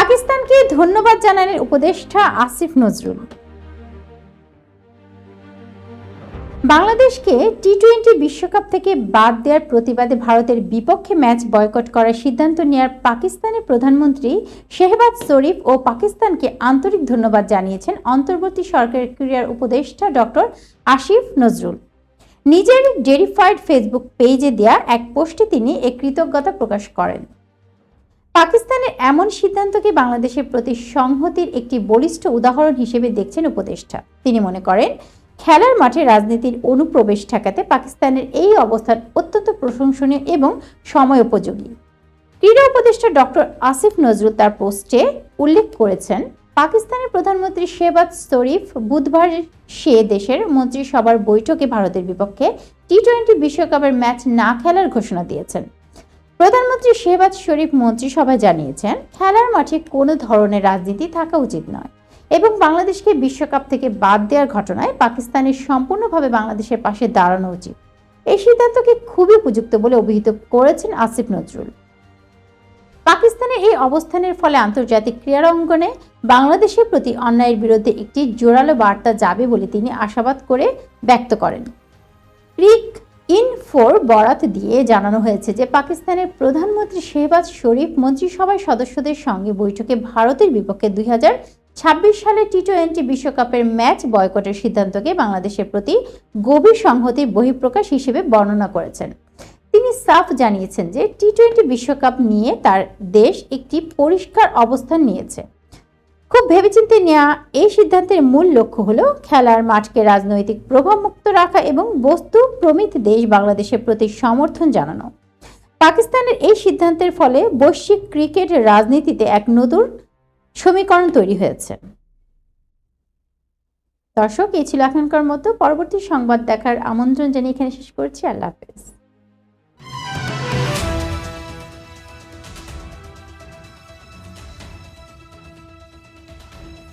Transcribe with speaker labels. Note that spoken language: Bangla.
Speaker 1: পাকিস্তানকে ধন্যবাদ জানালেন উপদেষ্টা আসিফ নজরুল। বাংলাদেশকে টি-20 বিশ্বকাপ থেকে বাদ দেওয়ার প্রতিবাদে ভারতের বিপক্ষে ম্যাচ বয়কট করার সিদ্ধান্ত নেওয়ার পাকিস্তানের প্রধানমন্ত্রী শেহবাজ শরীফ ও পাকিস্তানকে আন্তরিক ধন্যবাদ জানিয়েছেন অন্তর্বর্তী সরকারের ক্রীড়ার উপদেষ্টা ডক্টর আসিফ নজরুল। নিজের ভেরিফাইড ফেসবুক পেজে দেয়া এক পোস্টে তিনি এই কৃতজ্ঞতা প্রকাশ করেন। পাকিস্তানের এমন সিদ্ধান্তকে বাংলাদেশের প্রতি সংহতির একটি বলিষ্ঠ উদাহরণ হিসেবে দেখছেন উপদেষ্টা। তিনি মনে করেন, খেলার মাঠে রাজনীতির অনুপ্রবেশ ঠেকাতে পাকিস্তানের এই অবস্থান অত্যন্ত প্রশংসনীয় এবং সময়োপযোগী। ক্রীড়া উপদেষ্টা ডক্টর আসিফ নজরুল তার পোস্টে উল্লেখ করেছেন, পাকিস্তানের প্রধানমন্ত্রী শেহবাজ শরীফ বুধবার সে দেশের মন্ত্রিসভার বৈঠকে ভারতের বিপক্ষে টি-20 বিশ্বকাপের ম্যাচ না খেলার ঘোষণা দিয়েছেন। প্রধানমন্ত্রী শেহবাজ শরীফ মন্ত্রিসভায় জানিয়েছেন, খেলার মাঠে কোনো ধরনের রাজনীতি থাকা উচিত নয় এবং বাংলাদেশকে বিশ্বকাপ থেকে বাদ দেওয়ার ঘটনায় পাকিস্তানের সম্পূর্ণভাবে বাংলাদেশের পাশে দাঁড়ানো উচিত। এই সিদ্ধান্তকে খুবই উপযুক্ত বলে অভিহিত করেছেন আসিফ নজরুল। পাকিস্তানের এই অবস্থানের ফলে আন্তর্জাতিক ক্রীড়া অঙ্গনে বাংলাদেশের প্রতি অন্যায়ের বিরুদ্ধে একটি জোরালো বার্তা যাবে বলে তিনি আশাবাদ করে ব্যক্ত করেন। ক্রিকইনফোর বরাত দিয়ে জানানো হয়েছে যে পাকিস্তানের প্রধানমন্ত্রী শেহবাজ শরীফ মন্ত্রিসভার সদস্যদের সঙ্গে বৈঠকে ভারতের বিপক্ষে 2026 সালে টি-20 বিশ্বকাপের ম্যাচ বয়কটের সিদ্ধান্তকে বাংলাদেশের প্রতি গভীর সংহতির বহিঃপ্রকাশ হিসেবে বর্ণনা করেছেন। তিনি সাফ জানিয়েছেন যে টি-20 বিশ্বকাপ নিয়ে তার দেশ একটি পরিষ্কার অবস্থান নিয়েছে। খুব ভেবেচিন্তে নেওয়া এই সিদ্ধান্তের মূল লক্ষ্য হলো খেলার মাঠকে রাজনৈতিক প্রভাবমুক্ত রাখা এবং বস্তু প্রমিত দেশ বাংলাদেশের প্রতি সমর্থন জানানো। পাকিস্তানের এই সিদ্ধান্তের ফলে বৈশ্বিক ক্রিকেট রাজনীতিতে এক নতুন সমীকরণ তৈরি হয়েছে। দর্শক, এই ছিল এখনকার মতো। পরবর্তী সংবাদ দেখার আমন্ত্রণ জানিয়ে এখানে শেষ করছি। আল্লাহ হাফেজ।